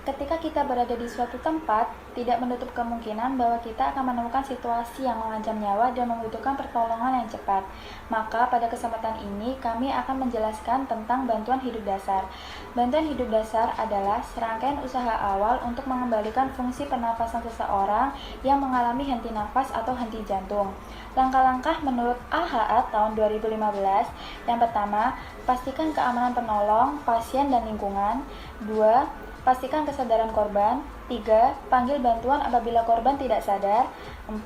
Ketika kita berada di suatu tempat, tidak menutup kemungkinan bahwa kita akan menemukan situasi yang mengancam nyawa dan membutuhkan pertolongan yang cepat. Maka pada kesempatan ini kami akan menjelaskan tentang bantuan hidup dasar. Bantuan hidup dasar adalah serangkaian usaha awal untuk mengembalikan fungsi pernafasan seseorang yang mengalami henti nafas atau henti jantung. Langkah-langkah menurut AHA tahun 2015. Yang pertama, pastikan keamanan penolong, pasien, dan lingkungan. 2. Pastikan kesadaran korban. 3. Panggil bantuan apabila korban tidak sadar. 4.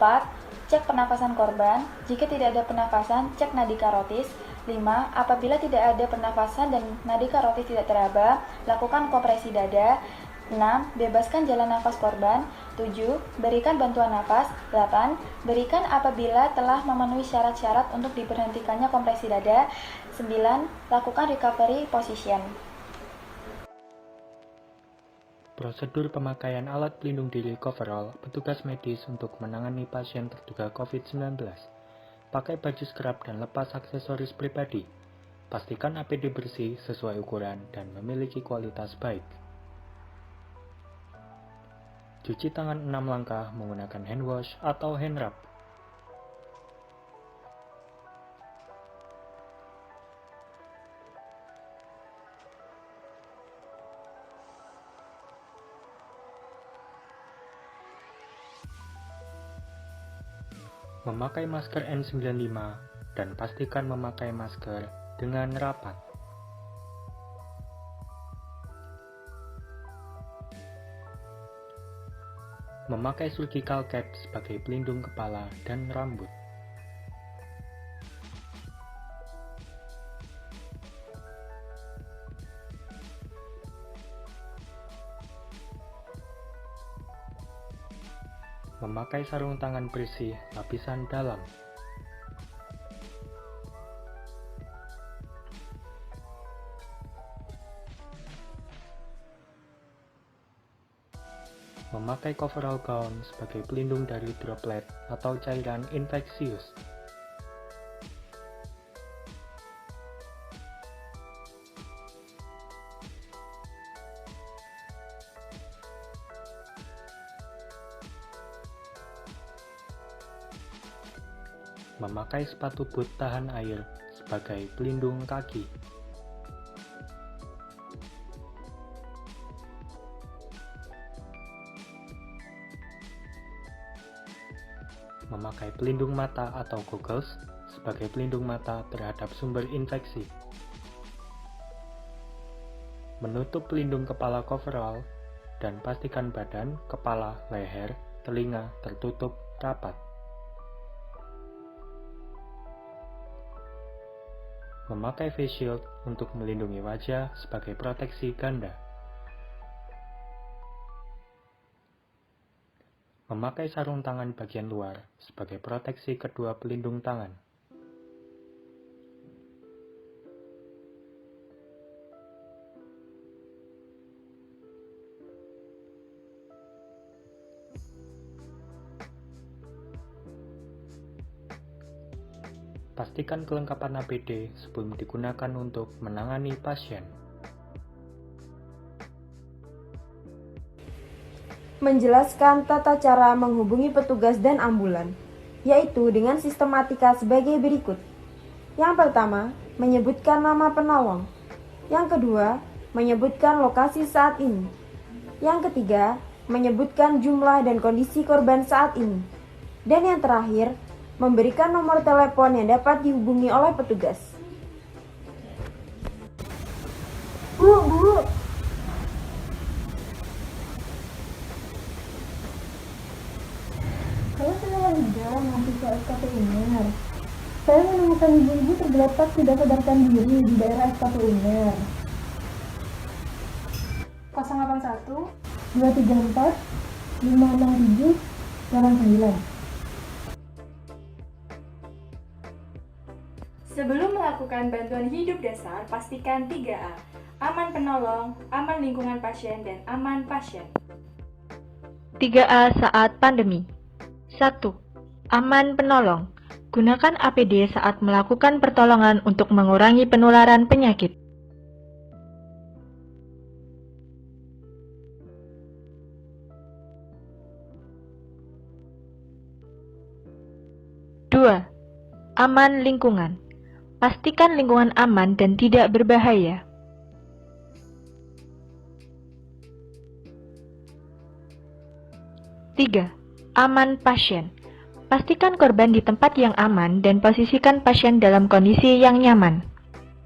Cek pernafasan korban. Jika tidak ada pernafasan, cek nadi karotis. 5. Apabila tidak ada pernafasan dan nadi karotis tidak teraba, lakukan kompresi dada. 6. Bebaskan jalan nafas korban. 7. Berikan bantuan nafas. 8. Berikan apabila telah memenuhi syarat-syarat untuk diberhentikannya kompresi dada. 9. Lakukan recovery position. Prosedur pemakaian alat pelindung diri coverall petugas medis untuk menangani pasien terduga COVID-19. Pakai baju scrub dan lepas aksesoris pribadi. Pastikan APD bersih sesuai ukuran dan memiliki kualitas baik. Cuci tangan 6 langkah menggunakan hand wash atau hand rub. Memakai masker N95 dan pastikan memakai masker dengan rapat. Memakai surgical cap sebagai pelindung kepala dan rambut. Memakai sarung tangan bersih lapisan dalam. Memakai coverall gown sebagai pelindung dari droplet atau cairan infeksius. Memakai sepatu boot tahan air sebagai pelindung kaki. Memakai pelindung mata atau goggles sebagai pelindung mata terhadap sumber infeksi. Menutup pelindung kepala coverall dan pastikan badan, kepala, leher, telinga tertutup rapat. Memakai face shield untuk melindungi wajah sebagai proteksi ganda. Memakai sarung tangan bagian luar sebagai proteksi kedua pelindung tangan. Pastikan kelengkapan APD sebelum digunakan untuk menangani pasien. Menjelaskan tata cara menghubungi petugas dan ambulan, yaitu dengan sistematika sebagai berikut. Yang pertama, menyebutkan nama penolong. Yang kedua, menyebutkan lokasi saat ini. Yang ketiga, menyebutkan jumlah dan kondisi korban saat ini. Dan yang terakhir, memberikan nomor telepon yang dapat dihubungi oleh petugas. Bu. Saya sedang jalan mahasiswa SKP UNER. Saya menemukan ibu-ibu tergeletak tidak sadarkan diri di daerah SKP UNER. 081 234 567 89. Sebelum melakukan bantuan hidup dasar, pastikan 3A. Aman penolong, aman lingkungan pasien, dan aman pasien. 3A saat pandemi. 1. Aman penolong. Gunakan APD saat melakukan pertolongan untuk mengurangi penularan penyakit. 2. Aman lingkungan. Pastikan lingkungan aman dan tidak berbahaya. 3. Aman pasien. Pastikan korban di tempat yang aman dan posisikan pasien dalam kondisi yang nyaman.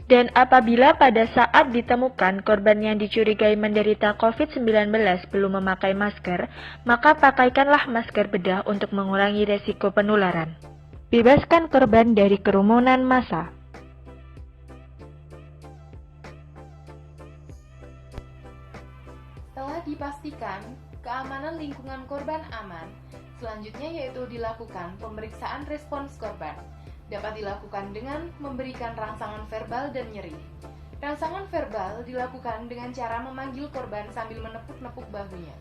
Dan apabila pada saat ditemukan korban yang dicurigai menderita COVID-19 belum memakai masker, maka pakaikanlah masker bedah untuk mengurangi resiko penularan. Bebaskan korban dari kerumunan massa. Setelah dipastikan keamanan lingkungan korban aman, selanjutnya yaitu dilakukan pemeriksaan respons korban. Dapat dilakukan dengan memberikan rangsangan verbal dan nyeri. Rangsangan verbal dilakukan dengan cara memanggil korban sambil menepuk-nepuk bahunya.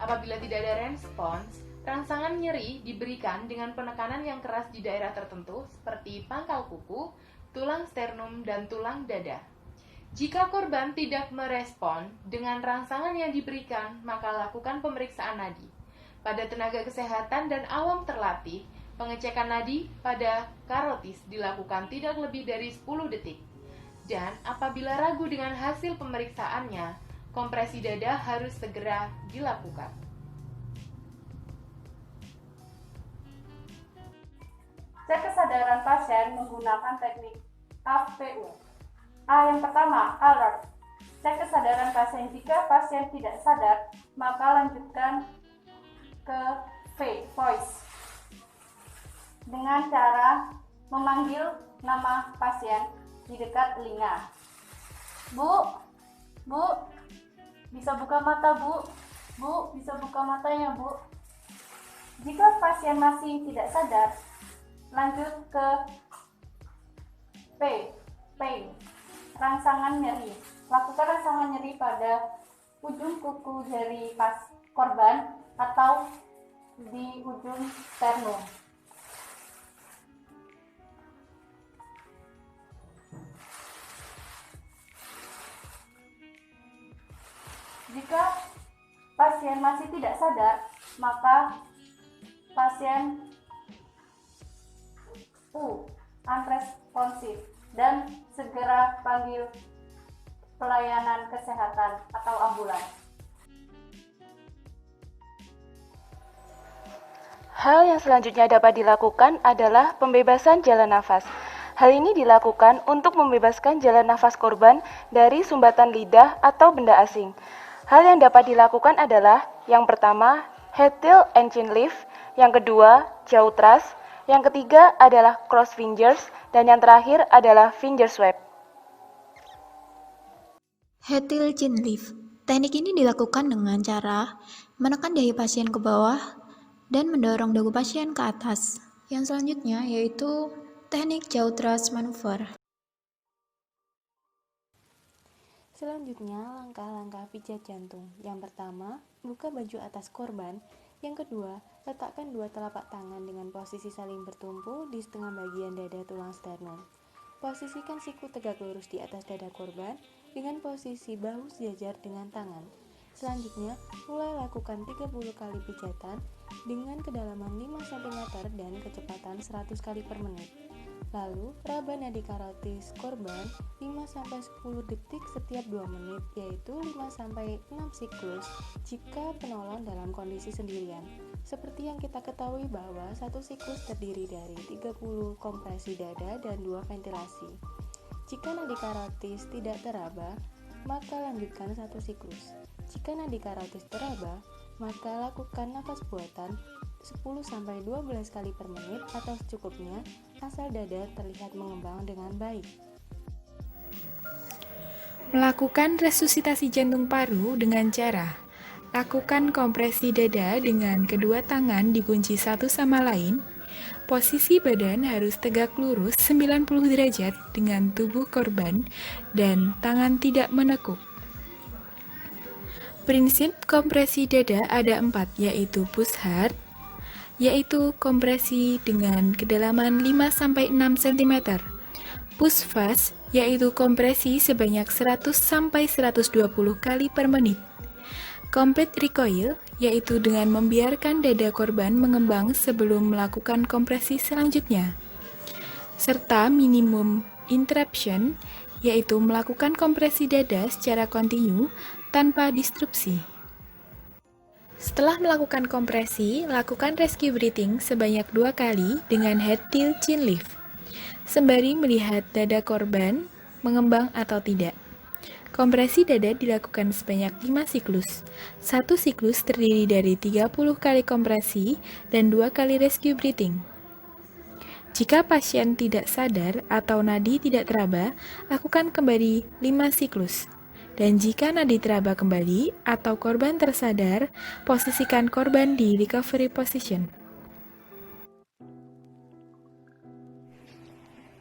Apabila tidak ada respons, rangsangan nyeri diberikan dengan penekanan yang keras di daerah tertentu seperti pangkal kuku, tulang sternum, dan tulang dada. Jika korban tidak merespon dengan rangsangan yang diberikan, maka lakukan pemeriksaan nadi. Pada tenaga kesehatan dan awam terlatih, pengecekan nadi pada karotis dilakukan tidak lebih dari 10 detik. Dan apabila ragu dengan hasil pemeriksaannya, kompresi dada harus segera dilakukan. Cek kesadaran pasien menggunakan teknik APU. A. Yang pertama, alert. Cek kesadaran pasien. Jika pasien tidak sadar, maka lanjutkan ke V, voice, dengan cara memanggil nama pasien di dekat telinga. Bu, bisa buka mata, Bu, bisa buka matanya, Bu. Jika pasien masih tidak sadar, lanjut ke P, pain, rangsangan nyeri. Lakukan rangsangan nyeri pada ujung kuku jari korban atau di ujung sternum. Jika pasien masih tidak sadar, maka pasien unresponsive dan segera panggil pelayanan kesehatan atau ambulans. Hal yang selanjutnya dapat dilakukan adalah pembebasan jalan nafas. Hal ini dilakukan untuk membebaskan jalan nafas korban dari sumbatan lidah atau benda asing. Hal yang dapat dilakukan adalah yang pertama, head tilt and chin lift, yang kedua, jaw thrust, yang ketiga adalah cross fingers, dan yang terakhir adalah finger sweep. Head tilt chin lift. Teknik ini dilakukan dengan cara menekan dahi pasien ke bawah dan mendorong dagu pasien ke atas. Yang selanjutnya yaitu teknik jaw thrust maneuver. Selanjutnya, langkah-langkah pijat jantung. Yang pertama, buka baju atas korban. Yang kedua, letakkan dua telapak tangan dengan posisi saling bertumpu di setengah bagian dada tulang sternum. Posisikan siku tegak lurus di atas dada korban dengan posisi bahu sejajar dengan tangan. Selanjutnya, mulai lakukan 30 kali pijatan dengan kedalaman 5 cm dan kecepatan 100 kali per menit. Lalu, raba nadi karotis korban 5-10 detik setiap 2 menit, yaitu 5-6 siklus jika penolong dalam kondisi sendirian. Seperti yang kita ketahui bahwa satu siklus terdiri dari 30 kompresi dada dan 2 ventilasi. Jika nadi karotis tidak teraba, maka lanjutkan satu siklus. Jika nadi karotis teraba, maka lakukan nafas buatan 10-12 kali per menit atau secukupnya, asal dada terlihat mengembang dengan baik. Melakukan resusitasi jantung paru dengan cara lakukan kompresi dada dengan kedua tangan dikunci satu sama lain. Posisi badan harus tegak lurus 90 derajat dengan tubuh korban dan tangan tidak menekuk. Prinsip kompresi dada ada 4, yaitu push hard, yaitu kompresi dengan kedalaman 5-6 cm. Push fast, yaitu kompresi sebanyak 100-120 kali per menit. Complete recoil, yaitu dengan membiarkan dada korban mengembang sebelum melakukan kompresi selanjutnya, serta minimum interruption, yaitu melakukan kompresi dada secara kontinu tanpa disrupsi. Setelah melakukan kompresi, lakukan rescue breathing sebanyak 2 kali dengan head tilt chin lift, sembari melihat dada korban mengembang atau tidak. Kompresi dada dilakukan sebanyak 5 siklus. 1 siklus terdiri dari 30 kali kompresi dan 2 kali rescue breathing. Jika pasien tidak sadar atau nadi tidak teraba, lakukan kembali 5 siklus. Dan jika nadi teraba kembali atau korban tersadar, posisikan korban di recovery position.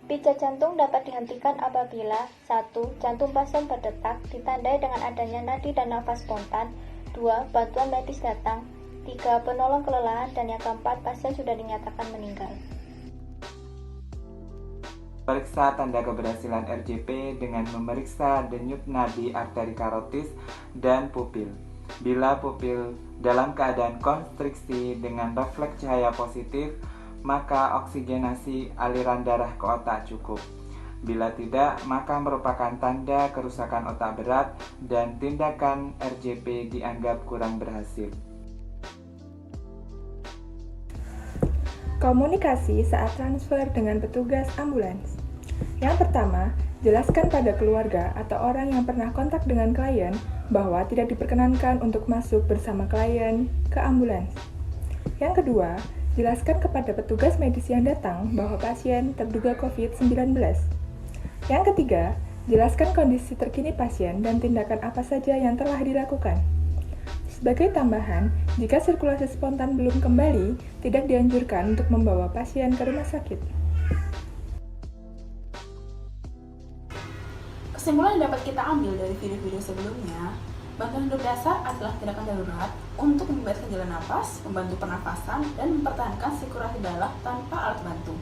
Pijat jantung dapat dihentikan apabila 1. Jantung pasien berdetak ditandai dengan adanya nadi dan nafas spontan. 2. Bantuan medis datang. 3. Penolong kelelahan. Dan yang keempat, pasien sudah dinyatakan meninggal. Periksa tanda keberhasilan RJP dengan memeriksa denyut nadi arteri karotis dan pupil. Bila pupil dalam keadaan konstriksi dengan refleks cahaya positif, maka oksigenasi aliran darah ke otak cukup. Bila tidak, maka merupakan tanda kerusakan otak berat dan tindakan RJP dianggap kurang berhasil. Komunikasi saat transfer dengan petugas ambulans. Yang pertama, jelaskan pada keluarga atau orang yang pernah kontak dengan klien bahwa tidak diperkenankan untuk masuk bersama klien ke ambulans. Yang kedua, jelaskan kepada petugas medis yang datang bahwa pasien terduga COVID-19. Yang ketiga, jelaskan kondisi terkini pasien dan tindakan apa saja yang telah dilakukan. Sebagai tambahan, jika sirkulasi spontan belum kembali, tidak dianjurkan untuk membawa pasien ke rumah sakit. Kesimpulan yang dapat kita ambil dari video-video sebelumnya, bantuan hidup dasar adalah tindakan darurat untuk membebaskan jalan nafas, membantu pernafasan, dan mempertahankan sirkulasi darah tanpa alat bantu.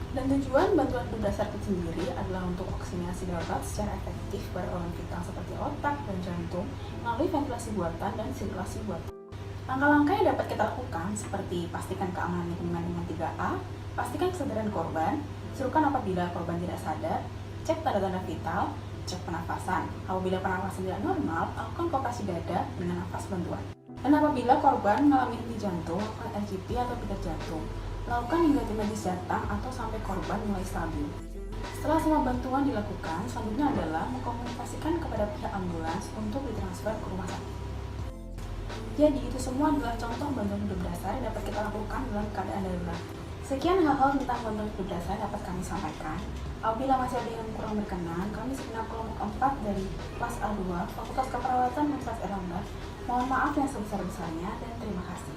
Dan tujuan bantuan hidup dasar itu sendiri adalah untuk oksigenasi darurat secara efektif pada organ vital seperti otak dan jantung melalui ventilasi buatan dan sirkulasi buatan. Langkah-langkah yang dapat kita lakukan seperti pastikan keamanan lingkungan dengan 3A, pastikan kesadaran korban, serukan apabila korban tidak sadar, cek tanda-tanda vital, cek pernafasan. Apabila pernafasan tidak normal, lakukan kompresi dada dengan nafas bantuan. Dan apabila korban mengalami henti jantung, lakukan RJP atau pijat jantung. Lakukan hingga tim medis datang atau sampai korban mulai stabil. Setelah semua bantuan dilakukan, selanjutnya adalah mengkomunikasikan kepada pihak ambulans untuk ditransfer ke rumah sakit. Jadi, itu semua adalah contoh bantuan hidup dasar yang dapat kita lakukan dalam keadaan darurat. Sekian hal-hal tentang bantuan hidup dasar yang dapat kami sampaikan. Apabila masih ada yang kurang berkenan, kami segenap kelompok 4 dari kelas A2, Fakultas Keperawatan Universitas Erlangga, mohon maaf yang sebesar-besarnya dan terima kasih.